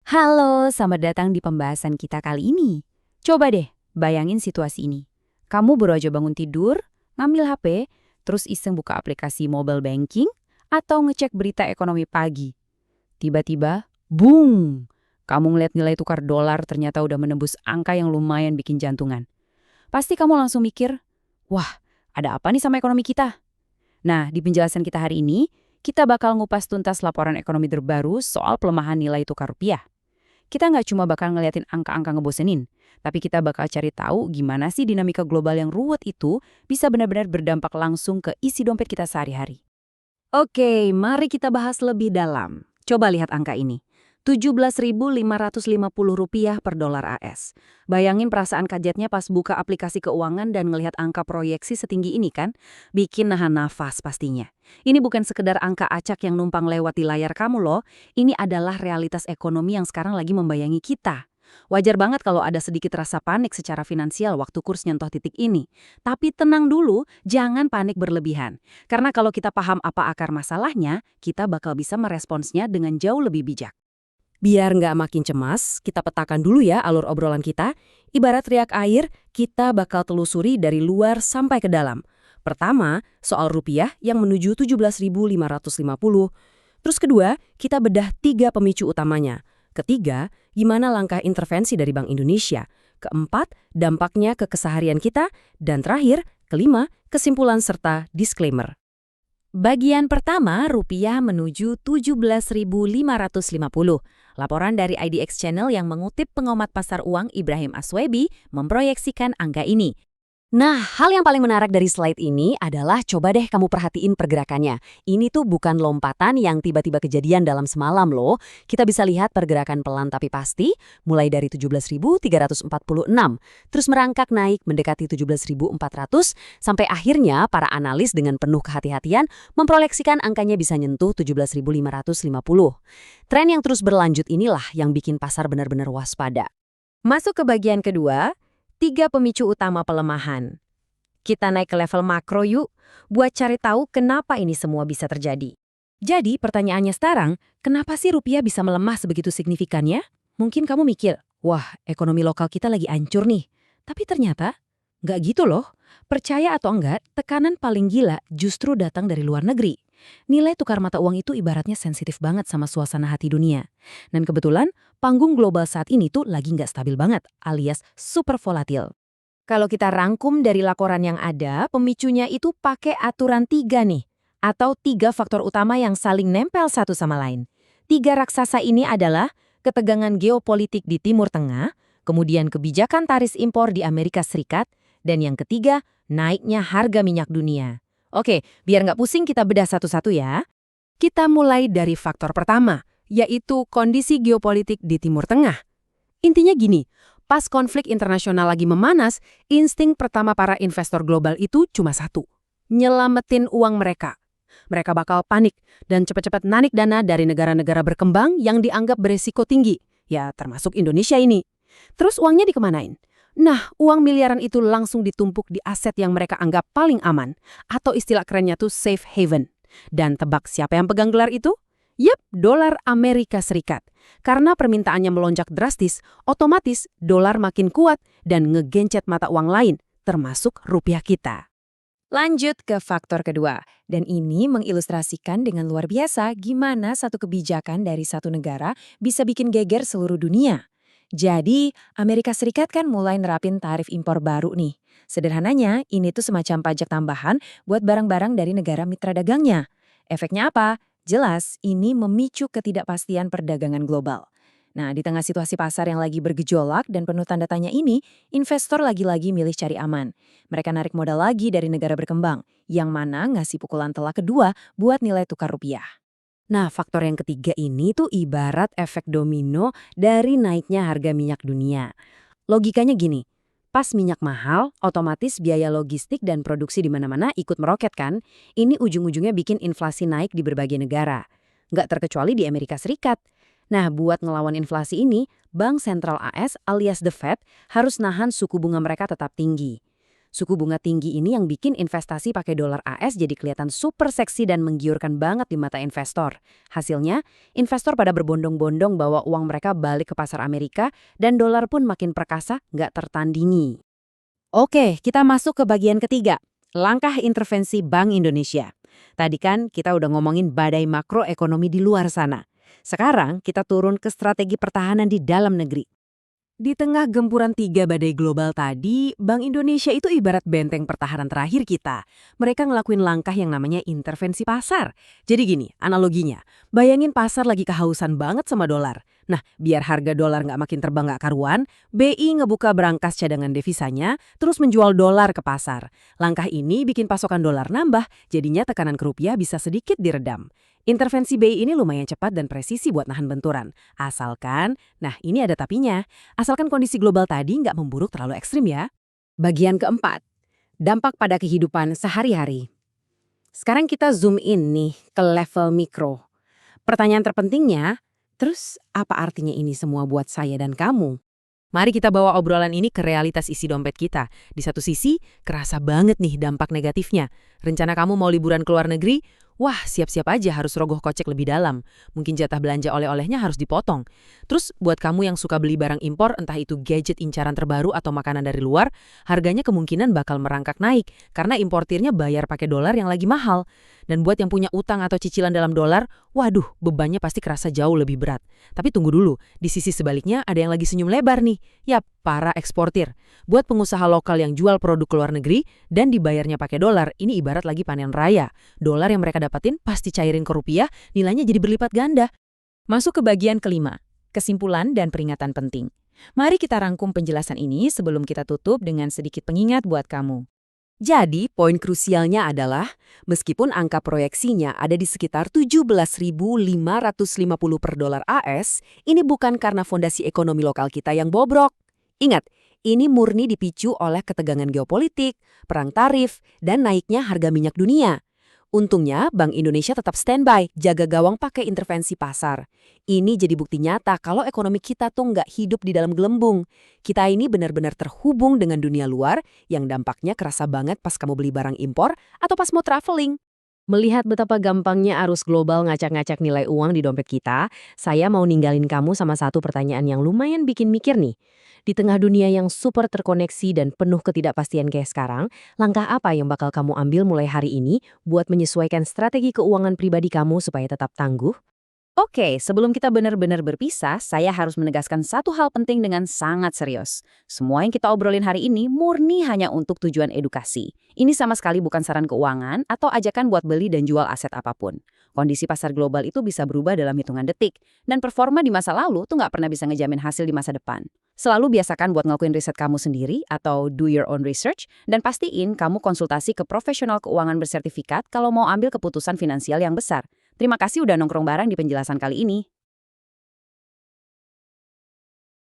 Halo, selamat datang di pembahasan kita kali ini. Coba deh, bayangin situasi ini. Kamu baru aja bangun tidur, ngambil HP, terus iseng buka aplikasi mobile banking, atau ngecek berita ekonomi pagi. Tiba-tiba, boom! Kamu ngeliat nilai tukar dolar ternyata udah menembus angka yang lumayan bikin jantungan. Pasti kamu langsung mikir, wah, ada apa nih sama ekonomi kita? Nah, di penjelasan kita hari ini, kita bakal ngupas tuntas laporan ekonomi terbaru soal pelemahan nilai tukar rupiah. Kita nggak cuma bakal ngeliatin angka-angka ngebosenin, tapi kita bakal cari tahu gimana sih dinamika global yang ruwet itu bisa benar-benar berdampak langsung ke isi dompet kita sehari-hari. Oke, mari kita bahas lebih dalam. Coba lihat angka ini. Rp17.550 per dolar AS. Bayangin perasaan kagetnya pas buka aplikasi keuangan dan ngelihat angka proyeksi setinggi ini kan? Bikin nahan nafas pastinya. Ini bukan sekedar angka acak yang numpang lewat di layar kamu loh. Ini adalah realitas ekonomi yang sekarang lagi membayangi kita. Wajar banget kalau ada sedikit rasa panik secara finansial waktu kurs nyentuh titik ini. Tapi tenang dulu, jangan panik berlebihan. Karena kalau kita paham apa akar masalahnya, kita bakal bisa meresponsnya dengan jauh lebih bijak. Biar nggak makin cemas, kita petakan dulu ya alur obrolan kita. Ibarat riak air, kita bakal telusuri dari luar sampai ke dalam. Pertama, soal rupiah yang menuju 17.550. Terus kedua, kita bedah 3 pemicu utamanya. Ketiga, gimana langkah intervensi dari Bank Indonesia. Keempat, dampaknya ke keseharian kita. Dan terakhir, kelima, kesimpulan serta disclaimer. Bagian pertama, rupiah menuju 17.550. Laporan dari IDX Channel yang mengutip pengamat pasar uang Ibrahim Aswebi memproyeksikan angka ini. Nah, hal yang paling menarik dari slide ini adalah coba deh kamu perhatiin pergerakannya. Ini tuh bukan lompatan yang tiba-tiba kejadian dalam semalam loh. Kita bisa lihat pergerakan pelan tapi pasti, mulai dari 17.346, terus merangkak naik mendekati 17.400, sampai akhirnya para analis dengan penuh kehati-hatian memproyeksikan angkanya bisa nyentuh 17.550. Tren yang terus berlanjut inilah yang bikin pasar benar-benar waspada. Masuk ke bagian kedua, 3 pemicu utama pelemahan. Kita naik ke level makro yuk, buat cari tahu kenapa ini semua bisa terjadi. Jadi pertanyaannya sekarang, kenapa sih rupiah bisa melemah sebegitu signifikannya? Mungkin kamu mikir, wah ekonomi lokal kita lagi hancur nih. Tapi ternyata, nggak gitu loh. Percaya atau enggak, tekanan paling gila justru datang dari luar negeri. Nilai tukar mata uang itu ibaratnya sensitif banget sama suasana hati dunia. Dan kebetulan, panggung global saat ini tuh lagi nggak stabil banget, alias super volatil. Kalau kita rangkum dari laporan yang ada, pemicunya itu pakai aturan 3 nih, atau 3 faktor utama yang saling nempel satu sama lain. 3 raksasa ini adalah ketegangan geopolitik di Timur Tengah, kemudian kebijakan tarif impor di Amerika Serikat, dan yang ketiga, naiknya harga minyak dunia. Oke, biar nggak pusing kita bedah satu-satu ya. Kita mulai dari faktor pertama, yaitu kondisi geopolitik di Timur Tengah. Intinya gini, pas konflik internasional lagi memanas, insting pertama para investor global itu cuma satu, nyelamatin uang mereka. Mereka bakal panik dan cepat-cepat narik dana dari negara-negara berkembang yang dianggap beresiko tinggi, ya termasuk Indonesia ini. Terus uangnya dikemanain? Nah, uang miliaran itu langsung ditumpuk di aset yang mereka anggap paling aman, atau istilah kerennya tuh safe haven. Dan tebak siapa yang pegang gelar itu? Yap, dolar Amerika Serikat. Karena permintaannya melonjak drastis, otomatis dolar makin kuat dan ngegencet mata uang lain, termasuk rupiah kita. Lanjut ke faktor kedua, dan ini mengilustrasikan dengan luar biasa gimana satu kebijakan dari satu negara bisa bikin geger seluruh dunia. Jadi, Amerika Serikat kan mulai nerapin tarif impor baru nih. Sederhananya, ini tuh semacam pajak tambahan buat barang-barang dari negara mitra dagangnya. Efeknya apa? Jelas, ini memicu ketidakpastian perdagangan global. Nah, di tengah situasi pasar yang lagi bergejolak dan penuh tanda tanya ini, investor lagi-lagi milih cari aman. Mereka narik modal lagi dari negara berkembang, yang mana ngasih pukulan telak kedua buat nilai tukar rupiah. Nah, faktor yang ketiga ini tuh ibarat efek domino dari naiknya harga minyak dunia. Logikanya gini, pas minyak mahal, otomatis biaya logistik dan produksi di mana-mana ikut meroket kan? Ini ujung-ujungnya bikin inflasi naik di berbagai negara. Nggak terkecuali di Amerika Serikat. Nah, buat ngelawan inflasi ini, Bank Sentral AS alias The Fed harus nahan suku bunga mereka tetap tinggi. Suku bunga tinggi ini yang bikin investasi pakai dolar AS jadi kelihatan super seksi dan menggiurkan banget di mata investor. Hasilnya, investor pada berbondong-bondong bawa uang mereka balik ke pasar Amerika dan dolar pun makin perkasa, nggak tertandingi. Oke, kita masuk ke bagian ketiga. Langkah intervensi Bank Indonesia. Tadi kan kita udah ngomongin badai makroekonomi di luar sana. Sekarang kita turun ke strategi pertahanan di dalam negeri. Di tengah gempuran 3 badai global tadi, Bank Indonesia itu ibarat benteng pertahanan terakhir kita. Mereka ngelakuin langkah yang namanya intervensi pasar. Jadi gini, analoginya, bayangin pasar lagi kehausan banget sama dolar. Nah, biar harga dolar nggak makin terbang nggak karuan, BI ngebuka berangkas cadangan devisanya, terus menjual dolar ke pasar. Langkah ini bikin pasokan dolar nambah, jadinya tekanan ke rupiah bisa sedikit diredam. Intervensi BI ini lumayan cepat dan presisi buat nahan benturan. Nah ini ada tapinya, asalkan kondisi global tadi nggak memburuk terlalu ekstrim ya. Bagian keempat, dampak pada kehidupan sehari-hari. Sekarang kita zoom in nih ke level mikro. Pertanyaan terpentingnya, terus apa artinya ini semua buat saya dan kamu? Mari kita bawa obrolan ini ke realitas isi dompet kita. Di satu sisi, kerasa banget nih dampak negatifnya. Rencana kamu mau liburan ke luar negeri? Wah, siap-siap aja harus rogoh kocek lebih dalam. Mungkin jatah belanja oleh-olehnya harus dipotong. Terus, buat kamu yang suka beli barang impor, entah itu gadget incaran terbaru atau makanan dari luar, harganya kemungkinan bakal merangkak naik karena importirnya bayar pakai dolar yang lagi mahal. Dan buat yang punya utang atau cicilan dalam dolar, waduh, bebannya pasti kerasa jauh lebih berat. Tapi tunggu dulu, di sisi sebaliknya ada yang lagi senyum lebar nih. Yap, para eksportir. Buat pengusaha lokal yang jual produk ke luar negeri dan dibayarnya pakai dolar, ini ibarat lagi panen raya. Dolar yang mereka dapatin pasti cairin ke rupiah, nilainya jadi berlipat ganda. Masuk ke bagian kelima, kesimpulan dan peringatan penting. Mari kita rangkum penjelasan ini sebelum kita tutup dengan sedikit pengingat buat kamu. Jadi, poin krusialnya adalah, meskipun angka proyeksinya ada di sekitar 17.550 per dolar AS, ini bukan karena fondasi ekonomi lokal kita yang bobrok. Ingat, ini murni dipicu oleh ketegangan geopolitik, perang tarif, dan naiknya harga minyak dunia. Untungnya, Bank Indonesia tetap standby, jaga gawang pakai intervensi pasar. Ini jadi bukti nyata kalau ekonomi kita tuh nggak hidup di dalam gelembung. Kita ini benar-benar terhubung dengan dunia luar yang dampaknya kerasa banget pas kamu beli barang impor atau pas mau traveling. Melihat betapa gampangnya arus global ngacak-ngacak nilai uang di dompet kita, saya mau ninggalin kamu sama satu pertanyaan yang lumayan bikin mikir nih. Di tengah dunia yang super terkoneksi dan penuh ketidakpastian kayak sekarang, langkah apa yang bakal kamu ambil mulai hari ini buat menyesuaikan strategi keuangan pribadi kamu supaya tetap tangguh? Oke, sebelum kita benar-benar berpisah, saya harus menegaskan satu hal penting dengan sangat serius. Semua yang kita obrolin hari ini murni hanya untuk tujuan edukasi. Ini sama sekali bukan saran keuangan atau ajakan buat beli dan jual aset apapun. Kondisi pasar global itu bisa berubah dalam hitungan detik, dan performa di masa lalu tuh nggak pernah bisa ngejamin hasil di masa depan. Selalu biasakan buat ngelakuin riset kamu sendiri atau do your own research, dan pastiin kamu konsultasi ke profesional keuangan bersertifikat kalau mau ambil keputusan finansial yang besar. Terima kasih udah nongkrong bareng di penjelasan kali ini.